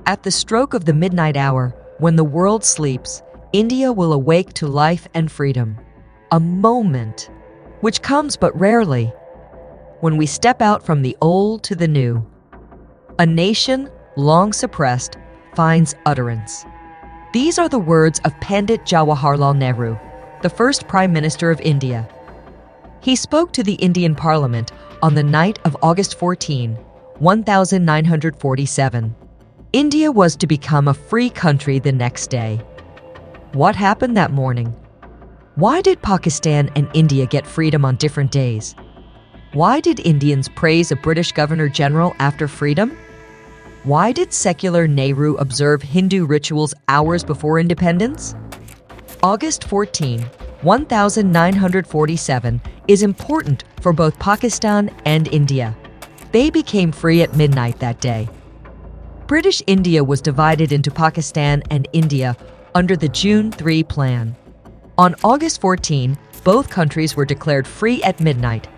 At the stroke of the midnight hour, when the world sleeps, India will awake to life and freedom. A moment, which comes but rarely, when we step out from the old to the new. A nation, long suppressed, finds utterance. These are the words of Pandit Jawaharlal Nehru, the first Prime Minister of India. He spoke to the Indian Parliament on the night of August 14, 1947. India was to become a free country the next day. What happened that morning? Why did Pakistan and India get freedom on different days? Why did Indians praise a British Governor-General after freedom? Why did secular Nehru observe Hindu rituals hours before independence? August 14, 1947 is important for both Pakistan and India. They became free at midnight that day. British India was divided into Pakistan and India under the June 3 Plan. On August 14, both countries were declared free at midnight.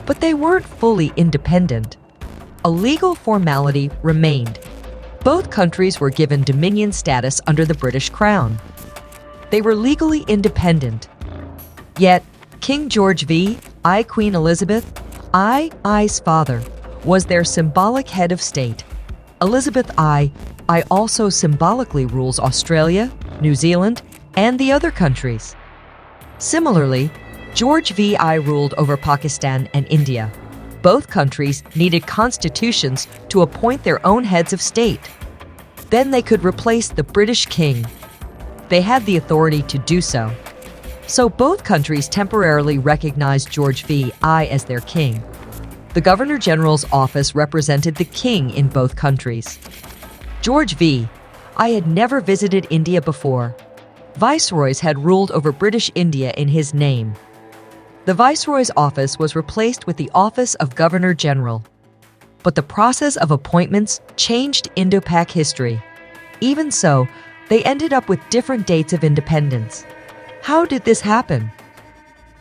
But they weren't fully independent. A legal formality remained. Both countries were given dominion status under the British Crown. They were legally independent. Yet, King George I, Queen Elizabeth I's father, was their symbolic head of state. Elizabeth I also symbolically rules Australia, New Zealand, and the other countries. Similarly, George I ruled over Pakistan and India. Both countries needed constitutions to appoint their own heads of state. Then they could replace the British king. They had the authority to do so. So both countries temporarily recognized George I as their king. The Governor-General's office represented the king in both countries. George I had never visited India before. Viceroys had ruled over British India in his name. The Viceroy's office was replaced with the office of Governor-General. But the process of appointments changed Indo-Pak history. Even so, they ended up with different dates of independence. How did this happen?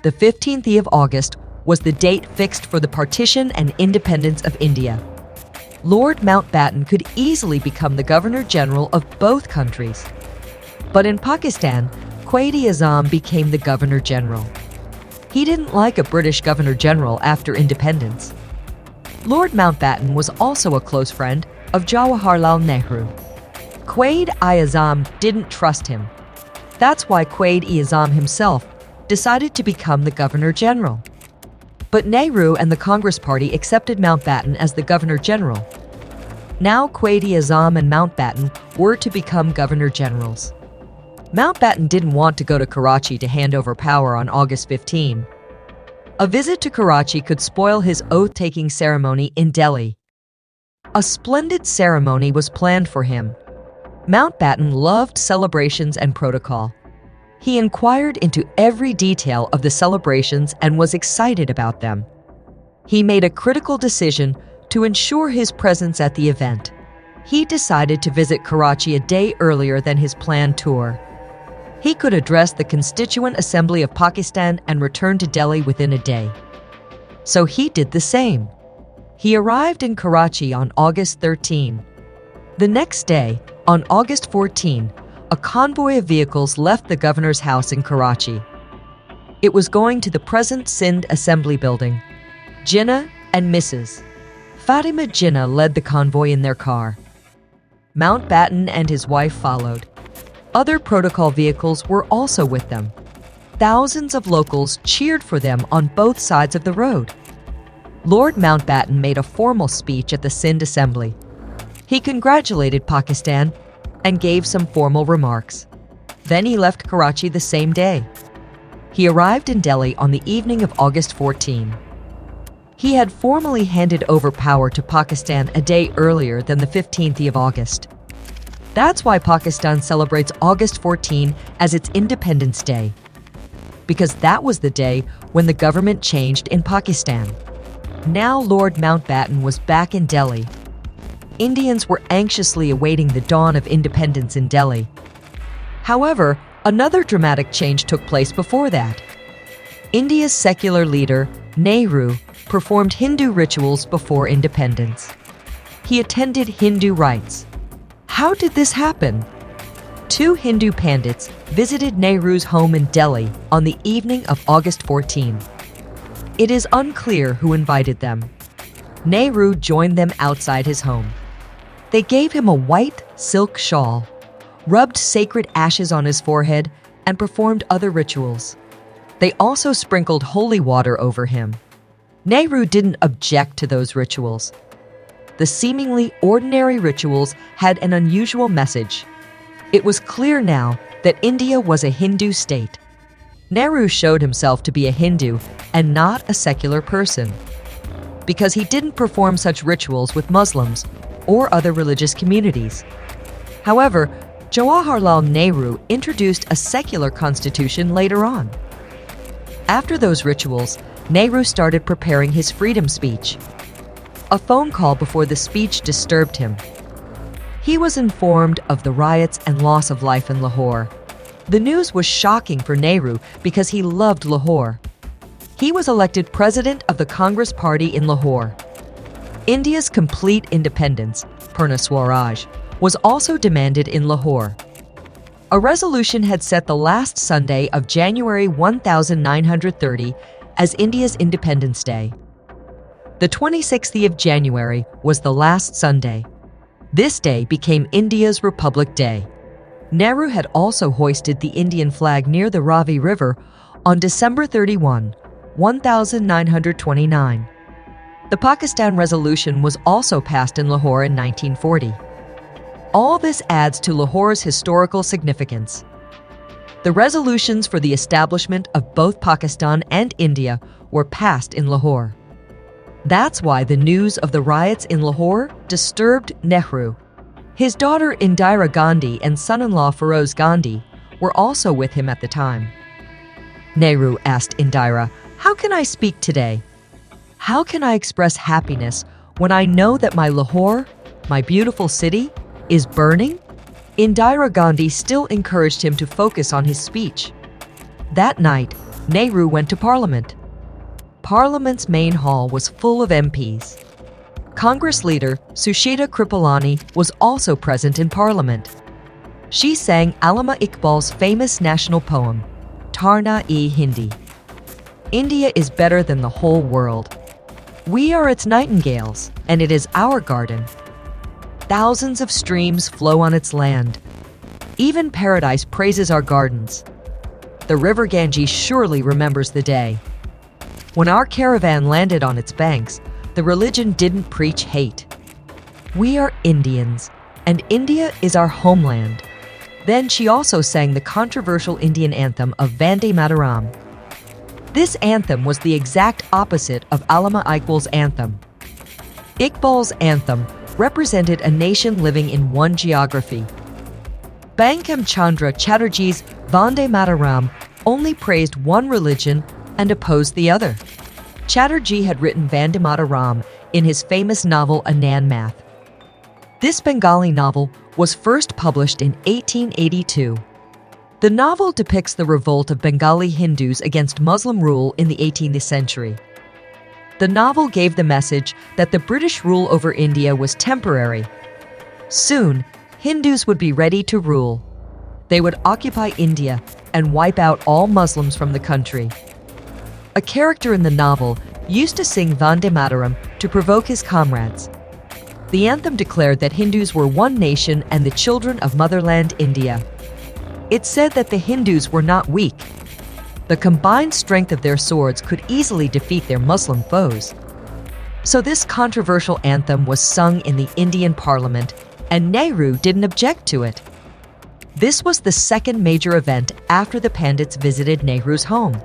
The 15th of August was the date fixed for the partition and independence of India. Lord Mountbatten could easily become the Governor-General of both countries. But in Pakistan, Quaid-e-Azam became the Governor-General. He didn't like a British Governor-General after independence. Lord Mountbatten was also a close friend of Jawaharlal Nehru. Quaid-e-Azam didn't trust him. That's why Quaid-e-Azam himself decided to become the Governor-General. But Nehru and the Congress Party accepted Mountbatten as the Governor-General. Now Quaid-e-Azam and Mountbatten were to become Governor-Generals. Mountbatten didn't want to go to Karachi to hand over power on August 15. A visit to Karachi could spoil his oath-taking ceremony in Delhi. A splendid ceremony was planned for him. Mountbatten loved celebrations and protocol. He inquired into every detail of the celebrations and was excited about them. He made a critical decision to ensure his presence at the event. He decided to visit Karachi a day earlier than his planned tour. He could address the Constituent Assembly of Pakistan and return to Delhi within a day. So he did the same. He arrived in Karachi on August 13. The next day, on August 14, a convoy of vehicles left the governor's house in Karachi. It was going to the present Sindh Assembly Building. Jinnah and Mrs. Fatima Jinnah led the convoy in their car. Mountbatten and his wife followed. Other protocol vehicles were also with them. Thousands of locals cheered for them on both sides of the road. Lord Mountbatten made a formal speech at the Sindh Assembly. He congratulated Pakistan and gave some formal remarks. Then he left Karachi the same day. He arrived in Delhi on the evening of August 14. He had formally handed over power to Pakistan a day earlier than the 15th of August. That's why Pakistan celebrates August 14 as its Independence Day, because that was the day when the government changed in Pakistan. Now Lord Mountbatten was back in Delhi. Indians were anxiously awaiting the dawn of independence in Delhi. However, another dramatic change took place before that. India's secular leader, Nehru, performed Hindu rituals before independence. He attended Hindu rites. How did this happen? Two Hindu pandits visited Nehru's home in Delhi on the evening of August 14. It is unclear who invited them. Nehru joined them outside his home. They gave him a white silk shawl, rubbed sacred ashes on his forehead, and performed other rituals. They also sprinkled holy water over him. Nehru didn't object to those rituals. The seemingly ordinary rituals had an unusual message. It was clear now that India was a Hindu state. Nehru showed himself to be a Hindu and not a secular person, because he didn't perform such rituals with Muslims or other religious communities. However, Jawaharlal Nehru introduced a secular constitution later on. After those rituals, Nehru started preparing his freedom speech. A phone call before the speech disturbed him. He was informed of the riots and loss of life in Lahore. The news was shocking for Nehru because he loved Lahore. He was elected president of the Congress Party in Lahore. India's complete independence, Purna Swaraj, was also demanded in Lahore. A resolution had set the last Sunday of January 1930 as India's Independence Day. The 26th of January was the last Sunday. This day became India's Republic Day. Nehru had also hoisted the Indian flag near the Ravi River on December 31, 1929. The Pakistan Resolution was also passed in Lahore in 1940. All this adds to Lahore's historical significance. The resolutions for the establishment of both Pakistan and India were passed in Lahore. That's why the news of the riots in Lahore disturbed Nehru. His daughter Indira Gandhi and son-in-law Feroz Gandhi were also with him at the time. Nehru asked Indira, "How can I speak today? How can I express happiness when I know that my Lahore, my beautiful city, is burning?" Indira Gandhi still encouraged him to focus on his speech. That night, Nehru went to Parliament. Parliament's main hall was full of MPs. Congress leader Sushita Kripalani was also present in Parliament. She sang Allama Iqbal's famous national poem, Tarna-e-Hindi. India is better than the whole world. We are its nightingales, and it is our garden. Thousands of streams flow on its land. Even paradise praises our gardens. The river Ganges surely remembers the day. When our caravan landed on its banks, the religion didn't preach hate. We are Indians, and India is our homeland. Then she also sang the controversial Indian anthem of Vande Mataram. This anthem was the exact opposite of Allama Iqbal's anthem. Iqbal's anthem represented a nation living in one geography. Bankim Chandra Chatterjee's Vande Mataram only praised one religion and opposed the other. Chatterjee had written Vande Mataram in his famous novel Anand Math. This Bengali novel was first published in 1882. The novel depicts the revolt of Bengali Hindus against Muslim rule in the 18th century. The novel gave the message that the British rule over India was temporary. Soon, Hindus would be ready to rule. They would occupy India and wipe out all Muslims from the country. A character in the novel used to sing Vande Mataram to provoke his comrades. The anthem declared that Hindus were one nation and the children of motherland India. It said that the Hindus were not weak. The combined strength of their swords could easily defeat their Muslim foes. So this controversial anthem was sung in the Indian Parliament, and Nehru didn't object to it. This was the second major event after the Pandits visited Nehru's home.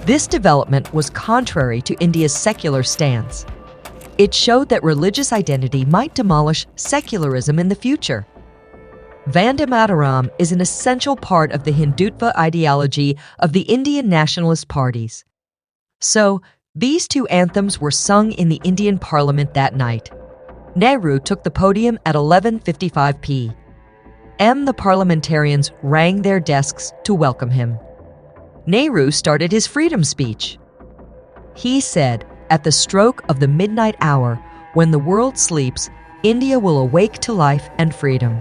This development was contrary to India's secular stance. It showed that religious identity might demolish secularism in the future. Vande Mataram is an essential part of the Hindutva ideology of the Indian nationalist parties. So, these two anthems were sung in the Indian Parliament that night. Nehru took the podium at 11:55 p.m. The parliamentarians rang their desks to welcome him. Nehru started his freedom speech. He said, "At the stroke of the midnight hour, when the world sleeps, India will awake to life and freedom.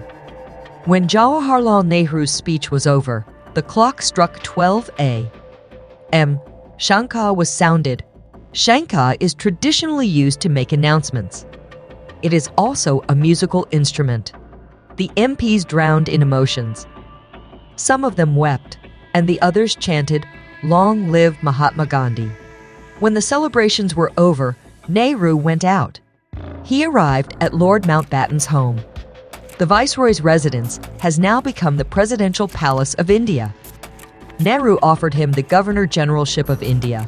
When Jawaharlal Nehru's speech was over, the clock struck 12 a.m. Shankha was sounded. Shankha is traditionally used to make announcements. It is also a musical instrument. The MPs drowned in emotions. Some of them wept, and the others chanted, "Long live Mahatma Gandhi." When the celebrations were over, Nehru went out. He arrived at Lord Mountbatten's home. The Viceroy's residence has now become the Presidential Palace of India. Nehru offered him the Governor-Generalship of India.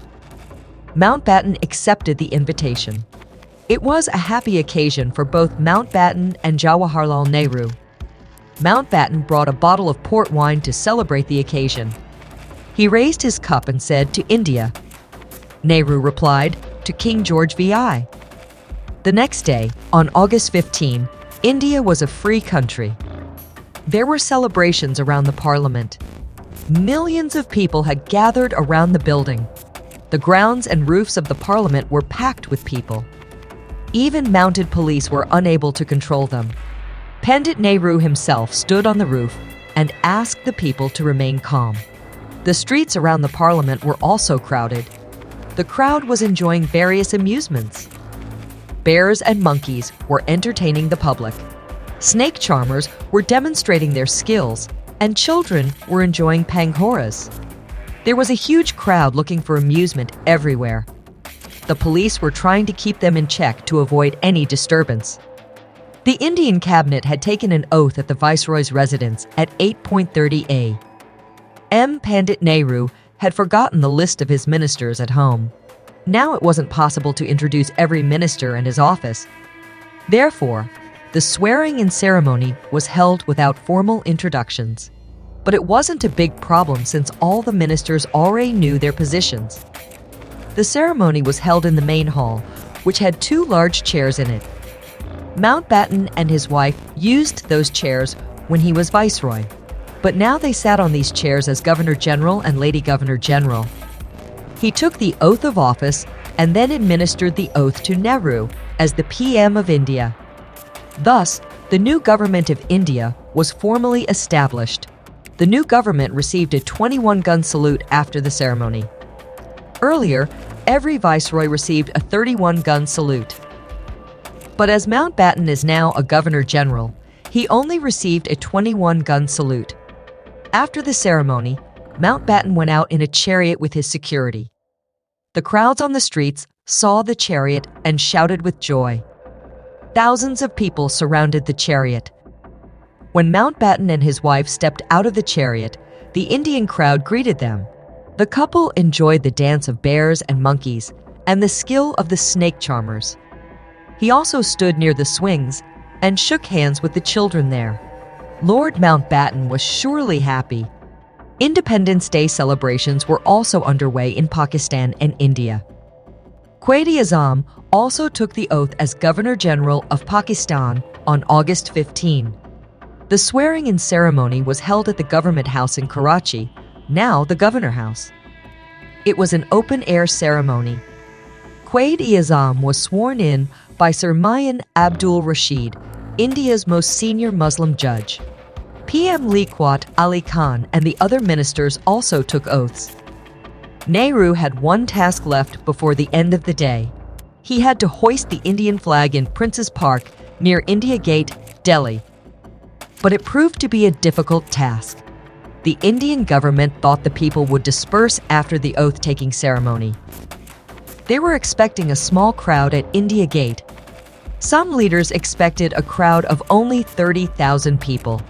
Mountbatten accepted the invitation. It was a happy occasion for both Mountbatten and Jawaharlal Nehru. Mountbatten brought a bottle of port wine to celebrate the occasion. He raised his cup and said, "To India." Nehru replied, "To King George VI." The next day, on August 15, India was a free country. There were celebrations around the parliament. Millions of people had gathered around the building. The grounds and roofs of the parliament were packed with people. Even mounted police were unable to control them. Pandit Nehru himself stood on the roof and asked the people to remain calm. The streets around the parliament were also crowded. The crowd was enjoying various amusements. Bears and monkeys were entertaining the public. Snake charmers were demonstrating their skills, and children were enjoying panghoras. There was a huge crowd looking for amusement everywhere. The police were trying to keep them in check to avoid any disturbance. The Indian cabinet had taken an oath at the Viceroy's residence at 8:30 a.m. Pandit Nehru had forgotten the list of his ministers at home. Now it wasn't possible to introduce every minister and his office. Therefore, the swearing-in ceremony was held without formal introductions. But it wasn't a big problem since all the ministers already knew their positions. The ceremony was held in the main hall, which had 2 large chairs in it. Mountbatten and his wife used those chairs when he was Viceroy, but now they sat on these chairs as Governor-General and Lady Governor-General. He took the oath of office and then administered the oath to Nehru as the PM of India. Thus, the new government of India was formally established. The new government received a 21-gun salute after the ceremony. Earlier, every viceroy received a 31-gun salute. But as Mountbatten is now a governor-general, he only received a 21-gun salute. After the ceremony, Mountbatten went out in a chariot with his security. The crowds on the streets saw the chariot and shouted with joy. Thousands of people surrounded the chariot. When Mountbatten and his wife stepped out of the chariot, the Indian crowd greeted them. The couple enjoyed the dance of bears and monkeys and the skill of the snake charmers. He also stood near the swings and shook hands with the children there. Lord Mountbatten was surely happy. Independence Day celebrations were also underway in Pakistan and India. Quaid-e-Azam also took the oath as Governor-General of Pakistan on August 15. The swearing-in ceremony was held at the Government House in Karachi, now the Governor House. It was an open-air ceremony. Quaid-e-Azam was sworn in by Sir Mian Abdul Rashid, India's most senior Muslim judge. PM Liaquat Ali Khan and the other ministers also took oaths. Nehru had one task left before the end of the day. He had to hoist the Indian flag in Prince's Park near India Gate, Delhi. But it proved to be a difficult task. The Indian government thought the people would disperse after the oath-taking ceremony. They were expecting a small crowd at India Gate. Some leaders expected a crowd of only 30,000 people.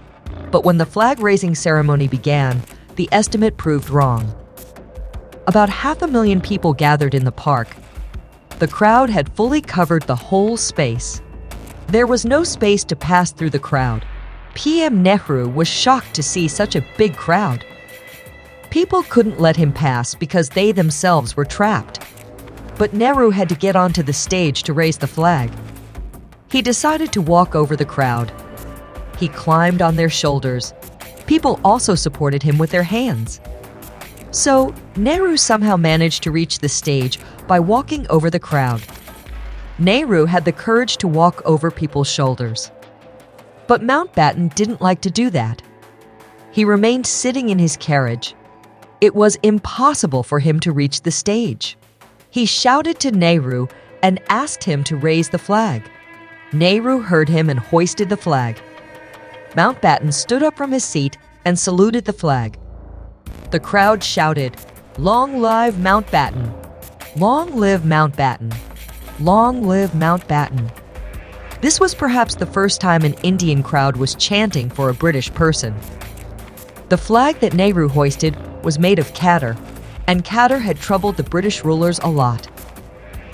But when the flag-raising ceremony began, the estimate proved wrong. About 500,000 people gathered in the park. The crowd had fully covered the whole space. There was no space to pass through the crowd. PM Nehru was shocked to see such a big crowd. People couldn't let him pass because they themselves were trapped. But Nehru had to get onto the stage to raise the flag. He decided to walk over the crowd. He climbed on their shoulders. People also supported him with their hands. So, Nehru somehow managed to reach the stage by walking over the crowd. Nehru had the courage to walk over people's shoulders. But Mountbatten didn't like to do that. He remained sitting in his carriage. It was impossible for him to reach the stage. He shouted to Nehru and asked him to raise the flag. Nehru heard him and hoisted the flag. Mountbatten stood up from his seat and saluted the flag. The crowd shouted, "Long live Mountbatten! Long live Mountbatten! Long live Mountbatten!" This was perhaps the first time an Indian crowd was chanting for a British person. The flag that Nehru hoisted was made of cadder, and cadder had troubled the British rulers a lot.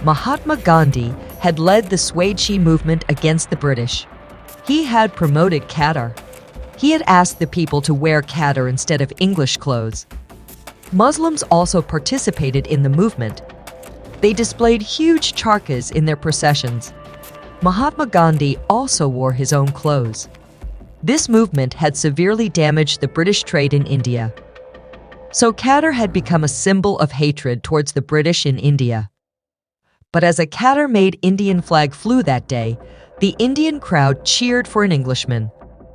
Mahatma Gandhi had led the Swadeshi movement against the British. He had promoted cadder. He had asked the people to wear cadder instead of English clothes. Muslims also participated in the movement. They displayed huge charkhas in their processions. Mahatma Gandhi also wore his own clothes. This movement had severely damaged the British trade in India. So cadder had become a symbol of hatred towards the British in India. But as a cadder-made Indian flag flew that day, the Indian crowd cheered for an Englishman.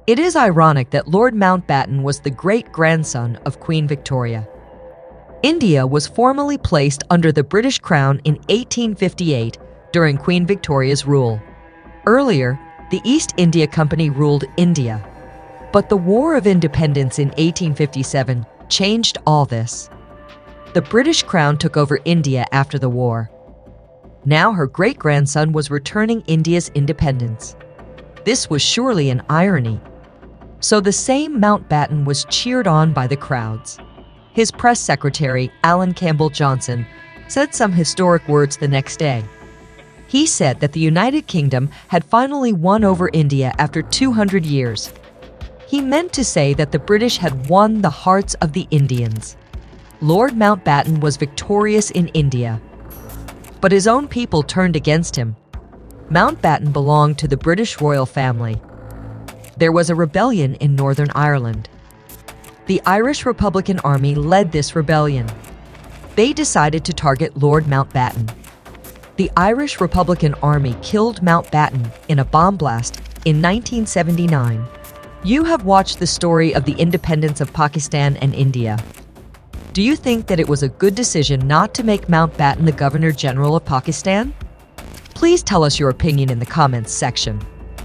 It is ironic that Lord Mountbatten was the great-grandson of Queen Victoria. India was formally placed under the British Crown in 1858 during Queen Victoria's rule. Earlier, the East India Company ruled India. But the War of Independence in 1857 changed all this. The British Crown took over India after the war. Now her great-grandson was returning India's independence. This was surely an irony. So the same Mountbatten was cheered on by the crowds. His press secretary, Alan Campbell Johnson, said some historic words the next day. He said that the United Kingdom had finally won over India after 200 years. He meant to say that the British had won the hearts of the Indians. Lord Mountbatten was victorious in India. But his own people turned against him. Mountbatten belonged to the British royal family. There was a rebellion in Northern Ireland. The Irish Republican Army led this rebellion. They decided to target Lord Mountbatten. The Irish Republican Army killed Mountbatten in a bomb blast in 1979. You have watched the story of the independence of Pakistan and India. Do you think that it was a good decision not to make Mountbatten the Governor General of Pakistan? Please tell us your opinion in the comments section.